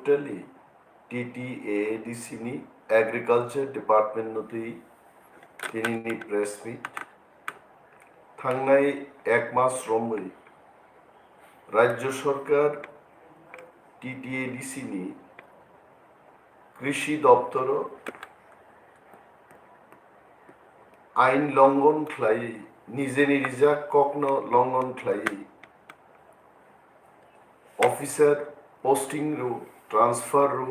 totally TTADC ni Agriculture Department noti tini ni press meet thangnai ek mas romoi রাজ্য সরকার TTADC ni কৃষি দপ্তর আইন লঙ্ঘন খাই নিজে নিজা কখনো লঙ্ঘন খাই অফিসার পোস্টিং রু ট্রান্সফার রু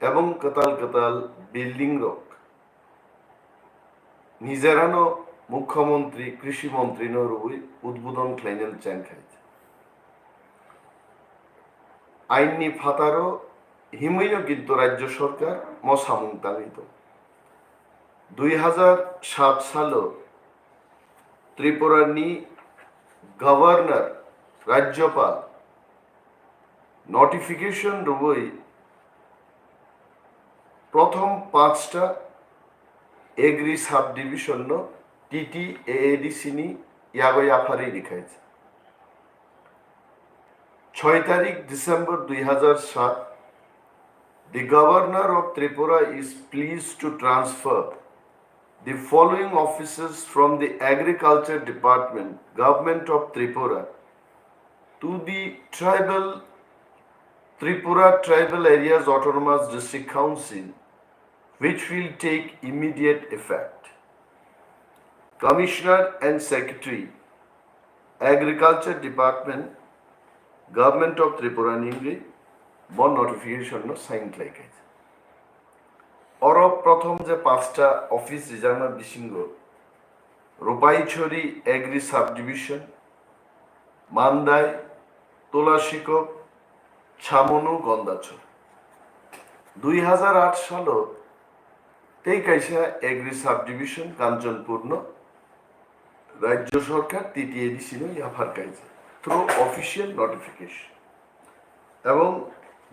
এবং কতাল বিল্ডিং রক নিজেরানো মুখ্যমন্ত্রী কৃষি মন্ত্রী নরুই উদ্বোধন খাইনেল চ্যাং খাইছে আইননি ফাতারও হিমইও কিন্তু রাজ্য সরকার মসামুং তাঙিত 2007 সালে ত্রিপুরার নি গভর্নর রাজ্যপাল নোটিফিকেশন রুবই প্রথম 5টা এগ্রি সাব ডিভিশন নো TTADC নি ইয়াগই আফারি লিখাইছে 6 তারিখ December 2007 The Governor of Tripura is pleased to transfer the following officers from the Agriculture Department, Government of Tripura, to the Tripura Tribal Areas Autonomous District Council, which will take immediate effect. Commissioner and Secretary, Agriculture Department, Government of Tripura Ningri, বন notification sign লাইকাইছে অর প্রথম যে 5টা office রিজার্ভার বিশিঙ্গ Rupaichhari agri sub division Mandai তোলাশিক ছামনু গন্দাছর 2008 সাল তেই কাইসা এগ্রি সাব ডিভিশন কাঞ্চনপূর্ণ রাজ্য সরকার TTADC নো ইয়াফার কাইছে থ্রু অফিসিয়াল নোটিফিকেশন এবং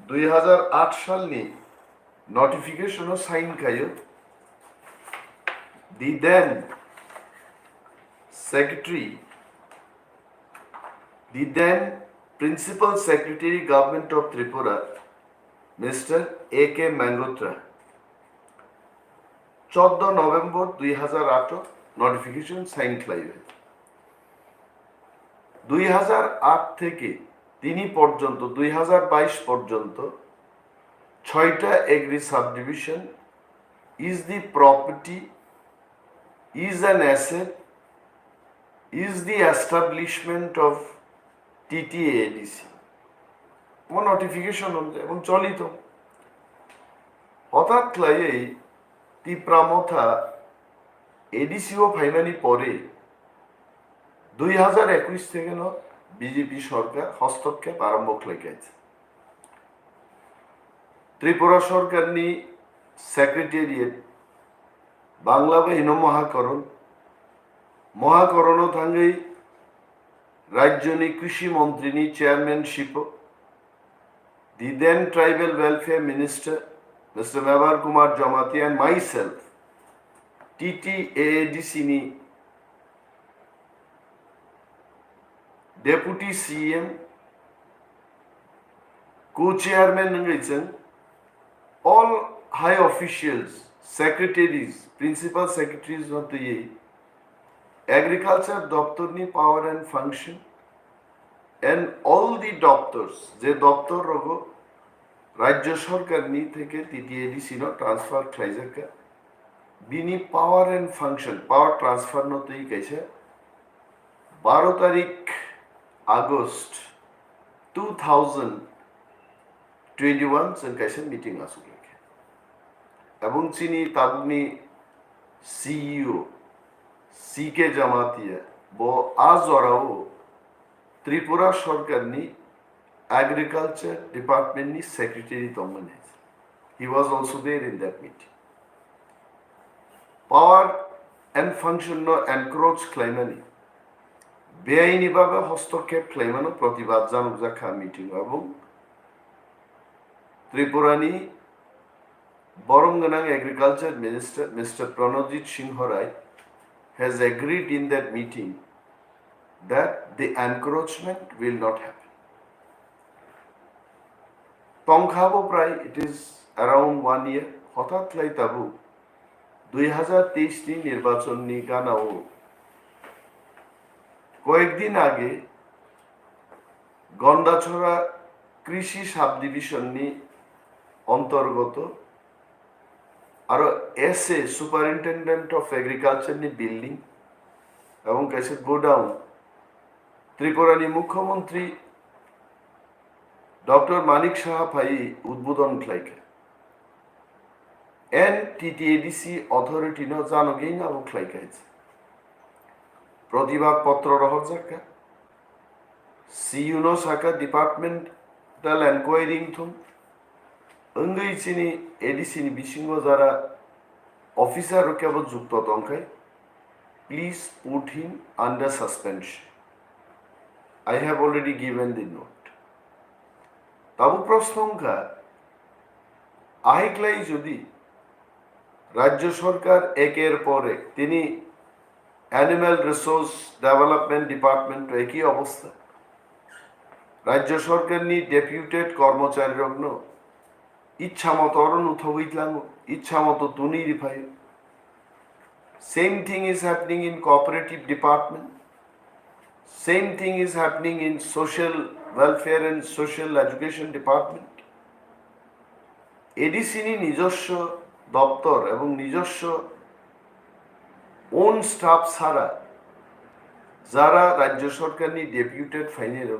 2008 সালনি নোটিফিকেশন সাইন খাইও the then principal secretary government of Tripura mister AK Mangotra 14 November 2008 notification sign খাইবে 2008 থেকে তিনি পর্যন্ত 2022 পর্যন্ত 6টা agri sub division is the property is an asset is the establishment of TTADC notification এবং চলিত হঠাৎ লাই তিপ্রামথা এডিসিও ফাইনালি পরে 2021 থেকে বিজেপি সরকার হস্তক্ষেপ আরম্ভ লেগেছে ত্রিপুরা সরকার নি সেক্রেটারিয়েট বাংলা বাহিন মহাকরণ থাঙ্গই রাজ্য নি কৃষি মন্ত্রী নি chairmanship the then tribal welfare minister mister Mebar Kumar Jamatia and myself TTADC নি Deputy CEM, co-chairman all high officials, secretaries, principal secretaries of the agriculture doctor ni power and function, and all the doctors, je doctor rogo rajya sarkar ni theke TTADC no transfer khaijaka bini power and function power transfer no tei kaise 12 তারিখ August 2021 संकायसे meeting आसुलेखे এবং চিনি তাবনি CEO CK Jamatia বো আজ ওরাও ত্রিপুরা সরকার নি agriculture department নি secretary তমনে he was also there in that meeting power and function no encroach claimani বেআইনিভাবে হস্তক্ষেপ ক্লেমানো প্রতিবাদ জানুক জাখা মিটিং এবং ত্রিপুরানি বরঙ্গনাং agriculture minister mister Pranajit Singha Roy has agreed in that meeting that the encroachment will not happen. তংখাবো প্রায় ইট ইজ অ্যারাউন্ড 1 year হঠাৎ লাই তাবু 2023 নি নির্বাচন নি গানাও কয়েকদিন আগে গন্ডাছড়া কৃষি সাব ডিভিশন নি অন্তর্গত আরো এসএ সুপারিনটেন্ডেন্ট অফ এগ্রিকালচার নি বিল্ডিং এবং কাছে গোডাউন ত্রিপুরানি মুখ্যমন্ত্রী ডক্টর মানিক সাহা ভাই উদ্বোধন খাইকে এন টিটিএডিসি অথরিটি ন জানগেই না খাইকাইছে প্রতিবাদ পত্র রহর জাকা সিইউনো সাকা ডিপার্টমেন্টাল এনকোয়ারিং থুম অঙ্গই চিনি এডিসিনি বিসিঙ্গ যারা অফিসার কেবল যুক্ত তংখাই please put him under suspension I have already given the note. তাবু প্রশ্নঙ্কা আহিকলাই যদি রাজ্য সরকার একের পরে তিনি অ্যানিম্যাল রিসোর্স ডেভেলপমেন্ট ডিপার্টমেন্ট একই অবস্থা রাজ্য সরকার নি ডেপুটেড কর্মচারী রগ্ন ইচ্ছা মতো অরণ উঠবইতলাম ইচ্ছা মতো তুনি রিফাই same thing is happening in cooperative department Same thing is happening in social welfare and social education department. এডিসিনি নিজস্ব দপ্তর এবং নিজস্ব ওন স্টাফ ছাড়া যারা রাজ্য সরকার নি ডেপুটেড ফাইনের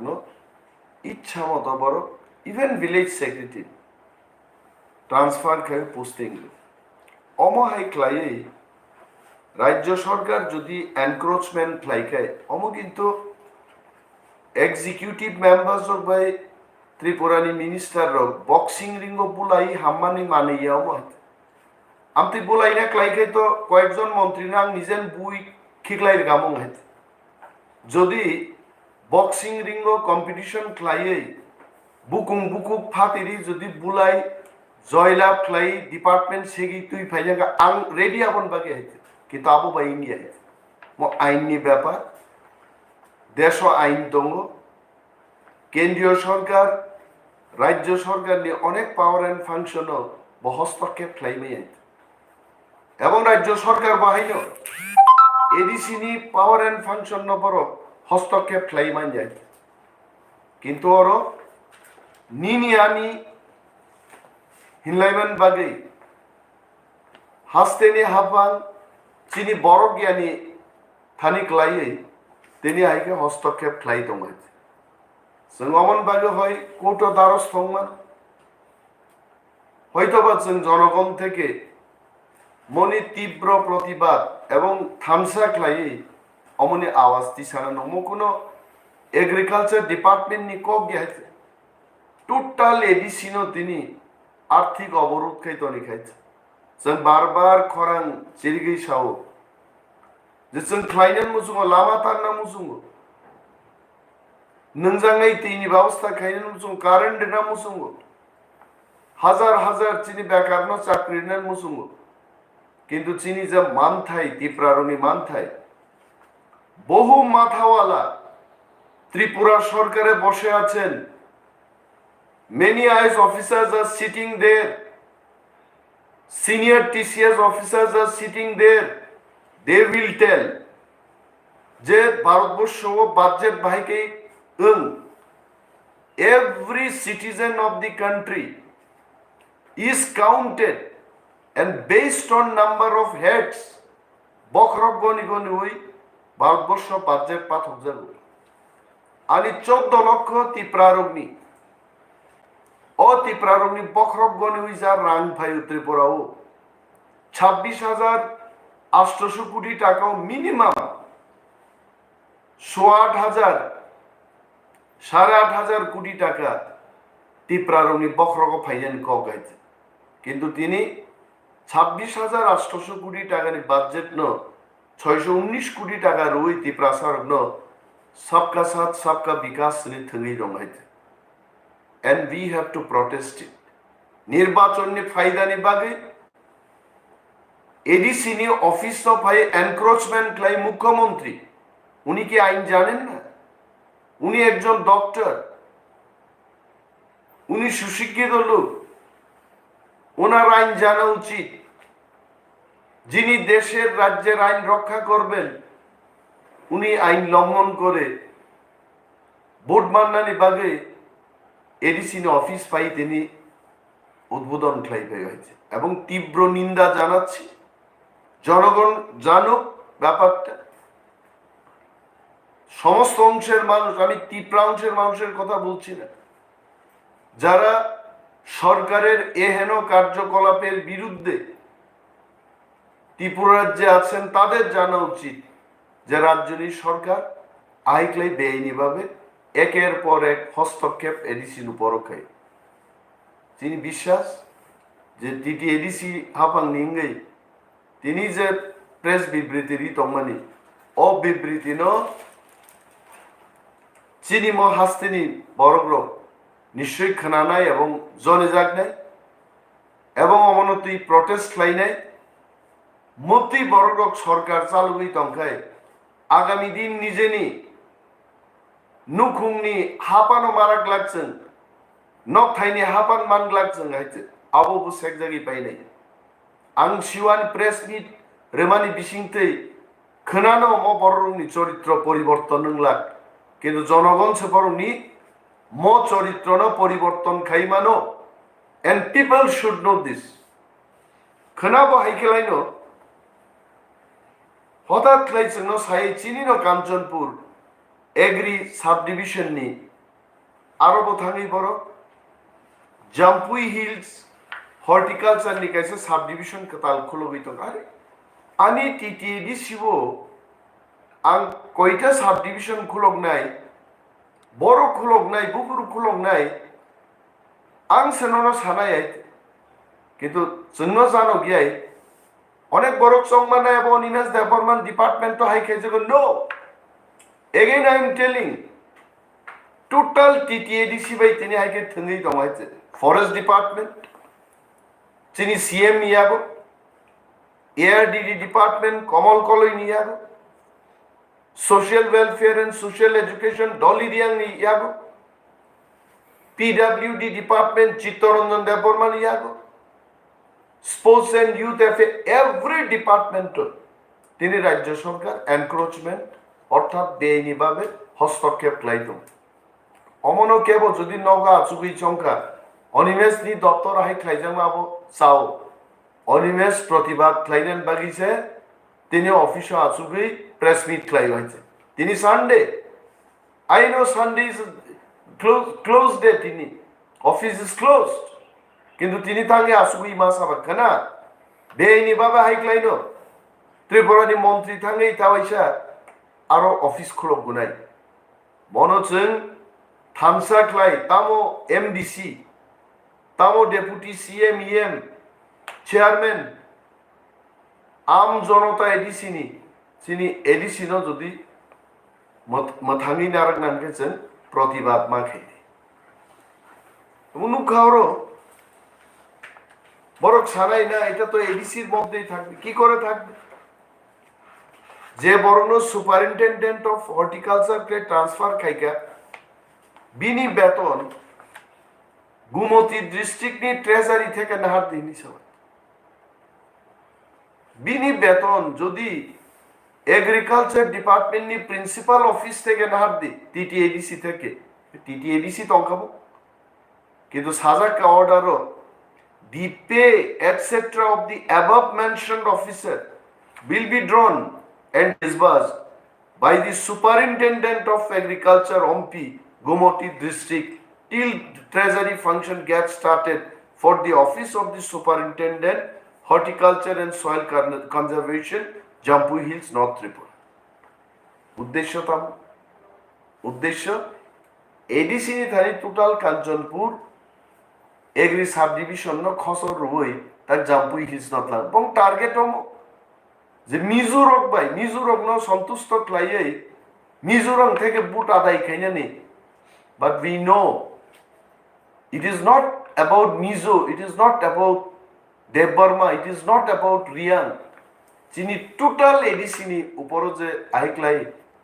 ইচ্ছা মতো বড় ইভেন ভিলেজ সেক্রেটারি ট্রান্সফার খায় পোস্টিং অমহাই ক্লাই রাজ্য সরকার যদি এনক্রোচমেন্ট লাইকায় কিন্তু এক্সিকিউটিভ মেম্বার্স বাই ত্রিপুরানি মিনিস্টার বক্সিং রিঙ্গ বুলাই হাম্মানি মানে আমি বুলাই না ক্লাইকাই তো কয়েকজন মন্ত্রী না নিজেন বুই খিকলাই গামং হাইতে যদি বক্সিং রিঙ্গ কম্পিটিশন ক্লাইয়ে বুকুং বুকুক ফাতিরি যদি বুলাই জয়লাভ ক্লাই ডিপার্টমেন্ট সেগি তুই ফাইজাগা আং রেডি আপন বাকি হাইতে কিন্তু আবু বা ইন্ডিয়া আইননি ব্যাপার দেশ আইন দঙ্গ কেন্দ্রীয় সরকার রাজ্য সরকার নিয়ে অনেক পাওয়ার অ্যান্ড ফাংশন হস্তক্ষেপ ক্লাইমে এবং রাজ্য সরকার বাহিনী এডিসি নি পাওয়ার অ্যান্ড ফাংশন বড় হস্তক্ষেপ ক্লাইমান যায় কিন্তু ওর নিনি আনি হিনলাইমান বাগে হাসতে নি হাফান চিনি বড় জ্ঞানী থানিক লাইয়ে তিনি আইকে হস্তক্ষেপ খ্লাই দমাইছে जों অমন বাগে হয় কোর্ট দ্বারস্থ হমান হয়তোবা जों জনগণ থেকে মনে তীব্র প্রতিবাদ এবং থামসা খ্লাই অমনে আওয়াজ দিছানো কোনো এগ্রিকালচার ডিপার্টমেন্ট নি কক গিয়েছে টোটাল এডিসিনো তিনি আর্থিক অবরোধ খাইতো নি খাইছে जों बार-बार खरां चिरगै साव जों ख्लाइनान मुसुङो लामा तानना मुसुङो नोंजाङै दैनि व्यवस्था खाइनान मुसुङो कारेन्ट देना मुसुङो हाजार हाजार चिनि बेकारनो चाकरिनान मुसुङो কিন্তু চিনি যে মানথাই ত্রিপুরারনি মানথাই বহু মাথাওয়ালা ত্রিপুরা সরকারে বসে আছেন many IAS officers are sitting there. Senior TCS officers are sitting there. They will tell যে ভারতবর্ষ বাজেট ভাইকে every citizen of the country is counted and based on number of heads বখরক গনি গনি হই ভারতবর্ষ বাজেট পাঠক যাবে আনি 14 লক্ষ ত্রিপুরারগ্নি ত্রিপুরারগ্নি বখরক গনি হই যা রাং ভাই ত্রিপুরাও 26,800 কোটি টাকাও মিনিমাম 8,500 8,500 কোটি টাকা ত্রিপুরারগ্নি বখরক ফাইনান ক গাইছে কিন্তু তিনি 26,800 কোটি টাকা নি বাজেট ন 619 কোটি টাকা রই ত্রিপুরা সরকার ন सबका साथ सबका विकास নি থঙি রমাইছে and we have to protest it নির্বাচন নি ফায়দা নি বাগে এডিসি নি অফিস অফ হাই এনক্রোচমেন্ট লাই মুখ্যমন্ত্রী উনি কি আইন জানেন না উনি একজন ডক্টর উনি সুশিক্ষিত লোক, ওনার আইন জানা উচিত। যিনি দেশের রাজ্যের আইন রক্ষা করবেন, উনি আইন লঙ্ঘন করে বোর্ড মান্নানি বাগে এডিসিনে অফিস পাই তিনি উদ্বোধন খাইতে হয়েছে। এবং তীব্র নিন্দা জানাচ্ছি, জনগণ জানুক ব্যাপারটা। সমস্ত অংশের মানুষ, আমি ত্রিপুরা অংশের মানুষের কথা বলছি না, যারা সরকারের এহেন কার্যকলাপের বিরুদ্ধে ত্রিপুরা রাজ্যে আছেন, তাদের জানা উচিত যে রাজ্যের সরকার আইকলাই বেআইনিভাবে একের পর এক হস্তক্ষেপ এডিসির উপরও খায়। তিনি বিশ্বাস যে টিটি এডিসি হাফাং নিঙ্গাই তিনি যে প্রেস বিবৃতি রিতমানি অবিবৃতি ন চিনি ম হাস্তিনি বরগ্র নিশ্চয়ই খানানাই এবং জনে যাক নাই এবং অমনতি প্রটেস্ট লাই নাই মতি বরগ্রক সরকার চালুই তংখায় আগামী দিন নিজেনি নুখুংনি হাপানো মারাক লাগছেন, নক থাইনি হাপান মান লাগছেন হাইছে আবো সেক জাগি পাই নাই। आं सिवान प्रेस मिट रेमानी बिसिंगते खोनानो म बरंनि चरित्र परिवर्तन नंलाक किन्तु जनगण से बरंनि म चरित्रनो परिवर्तन खाइमानो and people should know this. खोनाबो हाइखेलाइनो हठाৎ लाइजोंनो साय चिनिनो कांचनपुर एग्री सब डिविजन नि आरोबो थाङै बर जाम्पुई हिल्स हर्टिकालचार नि कैसे सब डिविजन कताल खुलो गई तो अरे आनी टीटीडी सिवो आं कोइटा सब डिविजन खुलोग नाय बरो खुलोग नाय बुकुरु खुलोग नाय आं सेनोनो सानाय किन्तु जोंनो जानो गियाय अनेक बरो चंगमाना एबो निमेस डेभलपमेंट डिपार्टमेंट तो हाइखे जगो no again I am telling total TTD by तिनि हाइखे थंगै दं हाइचे फरेस्ट डिपार्टमेंट चिनी CEM नियागो ARDD डिपार्टमेंट कमल कलई नियागो social welfare and social education डली दियांग नियागो PWD डिपार्टमेंट चित्तरंजन देवबर्मा नियागो स्पोर्ट्स एंड यूथ एफे एवरी डिपार्टमेंट तिनी राज्य सरकार एनक्रोचमेंट अर्थात बेआईनिभावे हस्तक्षेप लाइदों अमनो केबो जदि नगा आचुगै चंका अनिमेश नि दफ्तर हाय खाइजामाबो चाओ अनिमेश प्रतिबाद खाइनेन बागिसे तिनी ऑफिस आचुगै प्रेस मीट खाइ होइছে तिनी Sunday I know Sunday is close day तिनी ऑफिस इज क्लोज्ड किन्तु तिनी थांगे आचुगै मासाबा खाना बेनि बाबा हाय खाइनो त्रिपुरानि मंत्री थांगे तावैसा आरो ऑफिस खुलब गुनाय मनोजों थामसा खाइ तामो MDC तामो डेपुटी CEM चेयरमैन आम जनता एडिसिनी चिनी एडिसिनो जदि मथांगी नारक नानके जों प्रतिबाद माखे मुनुखावरो बरक सानाय ना এটা তো এডিসির মধ্যেই থাকবে কি করে থাকবে যে বরনো সুপারিনটেনডেন্ট অফ হর্টিকালচার কে ট্রান্সফার খাইকা বিনি বেতন गुमती डिस्ट्रिक्ट नि ट्रेजारी থেকে নাহার দিনি সবাই বিনি বেতন যদি এগ্রিকালচার ডিপার্টমেন্ট নি প্রিন্সিপাল অফিস থেকে নাহার দি টিটিএডিসি থেকে টিটিএডিসি তংখাবো কিন্তু সাজাকা অর্ডারও the pay etc of the above mentioned officer will be drawn and disbursed by the superintendent of agriculture OMP Gumoti district till treasury function gets started for the office of the superintendent horticulture and soil conservation Jampui Hills North Tripura उद्देश्य ADC नि थानी total Kanchanpur agri sub division न खसर रुई ता Jampui hills नत लाग बं टार्गेट हम जे मिजोरक बाय मिजोरक न सन्तुष्ट ख्लायै मिजोरम থেকে বুট আদায় খাইনা নি but we know it is not about Mizo, it is not about Devbarma, it is not about Rian. Chini total edisini uporo je aiklai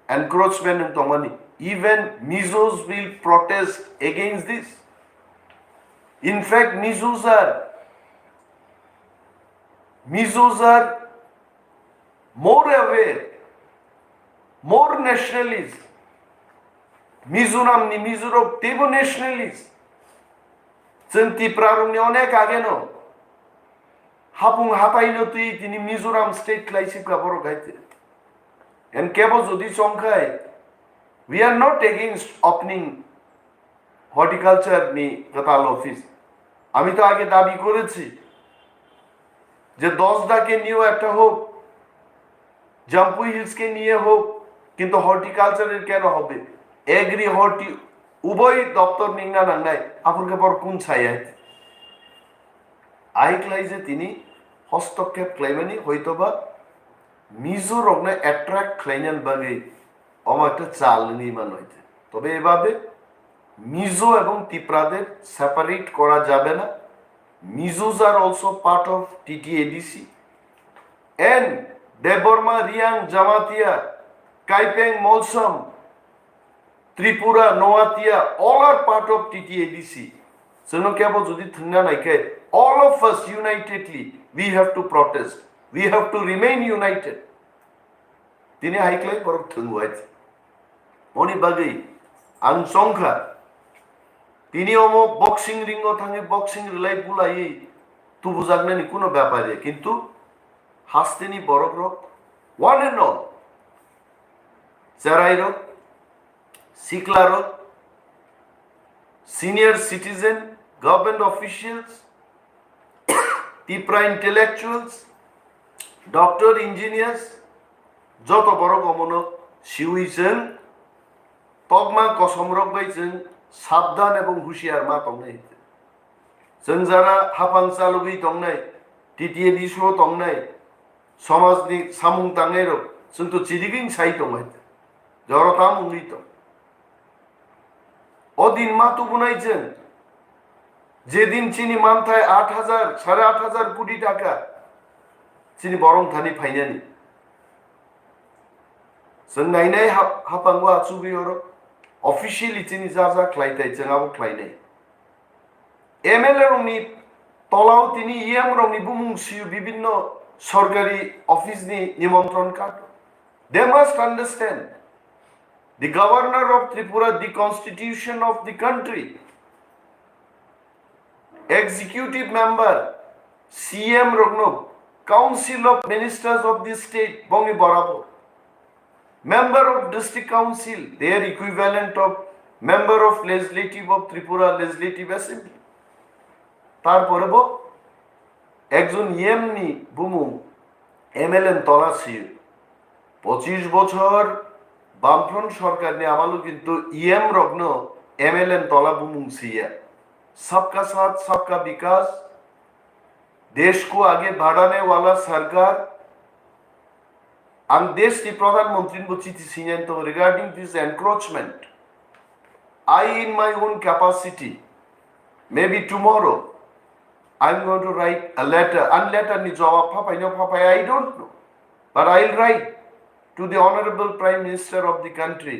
encroachment and tomani. Even Mizos will protest against this. In fact, Mizos are more aware, more nationalist. Mizoram ni Mizoram tebo nationalist. Centi prarung ni onek ageno. Hapung hapai no tui tini Mizoram state klaisip ka boro gaite. And kebo jodi chongkai, we are not against opening horticulture ni gatal office. আমি তো আগে দাবি করেছি যে 10টাকে নিয়েও একটা হোক, জাম্পুই হিলসকে নিয়ে হোক, কিন্তু হর্টিকালচারের কেন হবে? এগ্রি হর্টি উভয় দপ্তর নিঙ্গা নাঙ্গাই আপুরকে পর কোন ছায়া আইকলাই যে তিনি হস্তক্ষেপ ক্লাইমানি হয়তোবা মিজোরামে অ্যাট্রাক্ট ক্লাইনাল বাগে একটা চাল নির্মাণ হইতে। তবে এভাবে মিজো এবং ত্রিপুরাদের সেপারেট করা যাবে না। Mizos are also part of TTADC and Debbarma, Reang, Jamatia, Kaipeng, Molsom, Tripura, Noatia, all are part of TTADC. So no kebo jodi thunga naike, all of us unitedly we have to protest. We have to remain united. Tini haiklai borok thungwait. Moni bagai ang songkha তিনি অমো boxing রিঙ্গ থাঙ্গে boxing rely বুলাই তু বুঝাগনানি কোনো ব্যাপারে কিন্তু হাসতেনি বড় রোগ one and all চেরাই রোগ, সিকলা রোগ, senior citizen, government officials, Tripura intellectuals, doctor, engineers যত বড় গমন সিউইছেন তগমা কসম রোগ বাইছেন সাবধান এবং হুঁশিয়ার মা তংনাই जों যারা হাফাং চালুগি তংনাই টিটিএডি সহ তংনাই সমাজনি সামুং তাংনাই রোগ जों তো চিরিগিং সাই তংনাই জড়তা মুঙ্গিত অদিন মা তো বুনাইছেন যেদিন চিনি মানথায় 8,000 8,500 কোটি টাকা চিনি বরং থানি ফাইনানি जों नायनाय हाफांगो आचुबि हरो অফিসিয়ালি তিনি যা যা খ্লাইতাই जोंआबो খ্লাইनाय এমএলএ রংনি তলাও তিনি ইএম রংনি বুমুংসিউ বিভিন্ন সরকারি অফিসনি নিমন্ত্রণ card they must understand the governor of Tripura, the constitution of the country, executive member, CEM Rogno, council of ministers of the state, Bongi Borabo, member of district council, their equivalent of member of legislative of Tripura legislative assembly. তারপরে একজন ইএমনি বুমু এমএলএন তলা ছিল 25 বছর বামফ্রন্ট সরকার ने আমালু কিন্তু EM রগ্ন এমএলএন তলা বুমুং সিয়া सबका साथ सबका विकास देश को आगे बढ़ाने वाला सरकार हम देश की प्रधानमंत्री को चिट्ठी सिंयन तो regarding this encroachment I in my own capacity maybe tomorrow I'm going to write a letter and letter ni jawab papai I don't know but I'll write to the honorable prime minister of the country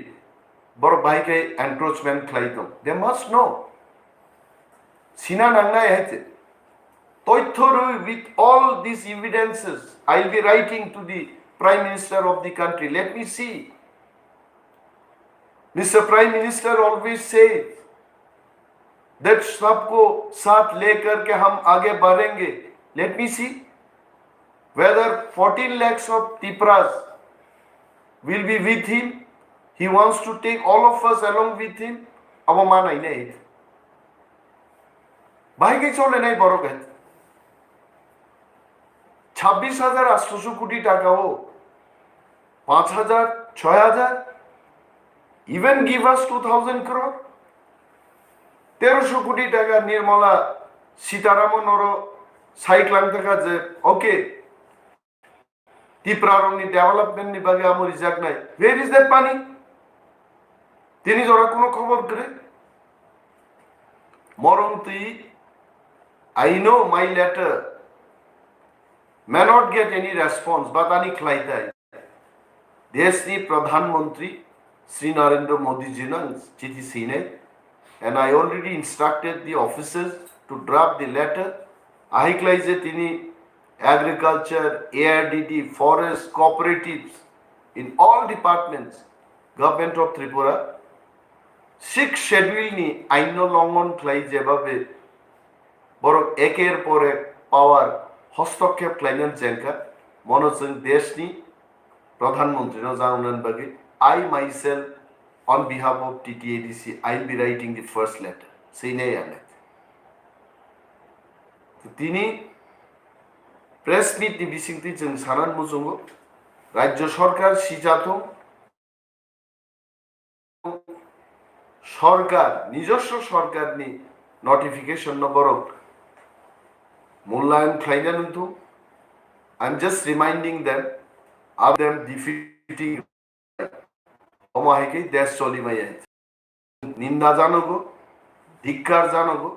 bor bhaike encroachment khlaidom they must know sina nangnai hete toithoro with all these evidences I'll be writing to the prime minister of the country let me see Mr. Prime Minister always says that सबको साथ लेकर के हम आगे बढ़ेंगे let me see whether 14 lakhs of Tripuras will be with him he wants to take all of us along with him अब मानाई नहीं भाई के चले नहीं बरोगे 26,800 কোটি টাকা ও 5,000 6,000 even give us 2,000 crore 1300 কোটি টাকা নির্মলা সীতারামন ওর সাইক্লাং টাকা যে ওকে ত্রিপুরারনি ডেভেলপমেন্ট নি বাগে আমার রিজাক নাই where is that money তিনি জরা কোনো খবর করে মরং তুই I know my letter may not get any response but ani khlaitai দেশনি প্রধানমন্ত্রী শ্রী নরেন্দ্র মোদি জি না চিঠি সিনে and I already instructed the officers to draft the letter. Ahiklai je tini agriculture, ARDD, forest, cooperatives, in all departments, government of Tripura, 6 schedule ni aino লঙ্ঘন clai যেভাবে বড় একের পর এক পাওয়ার হস্তক্ষেপ ক্লাইনার জেনকা মনোজং দেশনি প্রধানমন্ত্রী জানান বাগে I myself on behalf of TTADC I'll be writing the first letter সেই নেই আনে তিনি প্রেস মিট नि बिसिंति जों सानान मुजुंगो राज्य सरकार सिजातो सरकार নিজস্ব সরকারনি নোটিফিকেশন নবরক মূল্যায়ন খাইনা নুতু I'm just reminding them of them defeating অমাহিকে দেশ চলি মাইয়া নিন্দা জানগো ধিক্কার জানগো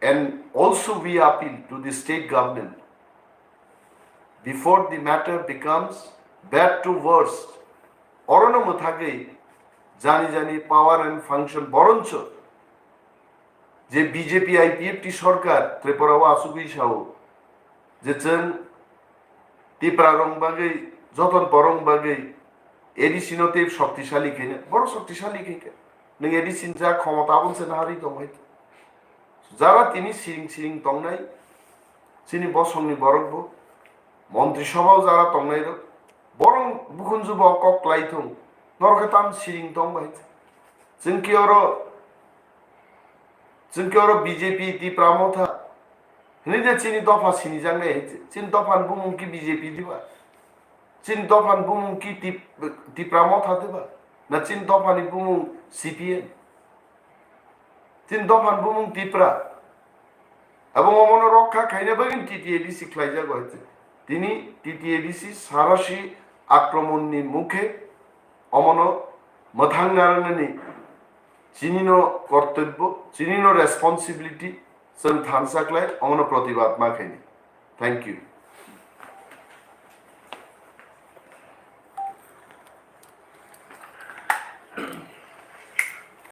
and also we appeal to the state government before the matter becomes bad to worse অরণম থাকে জানি জানি পাওয়ার এন্ড ফাংশন বরঞ্চ যে বিজেপি আইপিএফটি সরকার ত্রিপুরা আসুগুই সাহ যে जों ত্রিপুরা রংবাগै যতন বরংবাগै এডিসিনতে শক্তিশালী খেনে বড় শক্তিশালী খেকে নों এডিসিন যা ক্ষমতা বলছে না হারি দমাই যারা তিনি সিরিং সিরিং তংনাই চিনি বসংনি বরংবো মন্ত্রিসভাও যারা তংনাই বরং বুখুনজুব ককলাইথং নরকতাম সিরিং তংবাই जोंखि अरो बीजेपी ত্রিপুরা মথা হিনিদে চিনি দফা সিনি জাংনাই হেছে চিন দফান বুমুকি বিজেপি দিবা চিন দফান বুমুকি ত্রিপুরা মথা দিবা না চিন দফানি বুমুং সিপিএম চিন দফান বুমুং ত্রিপুরা এবং অমন রক্ষা খাইনা বাগিন টিটিএডিসি খ্লাইজা গয়েছে তিনি টিটিএডিসি সারাসি আক্রমণনি মুখে অমন মথাং নারায়ণনি চিনিনো কর্তব্য চিনিনো রেসপন্সিবিলিটি जों थानसाक्लाय अमन प्रतिबाद माखैनि थैंक यू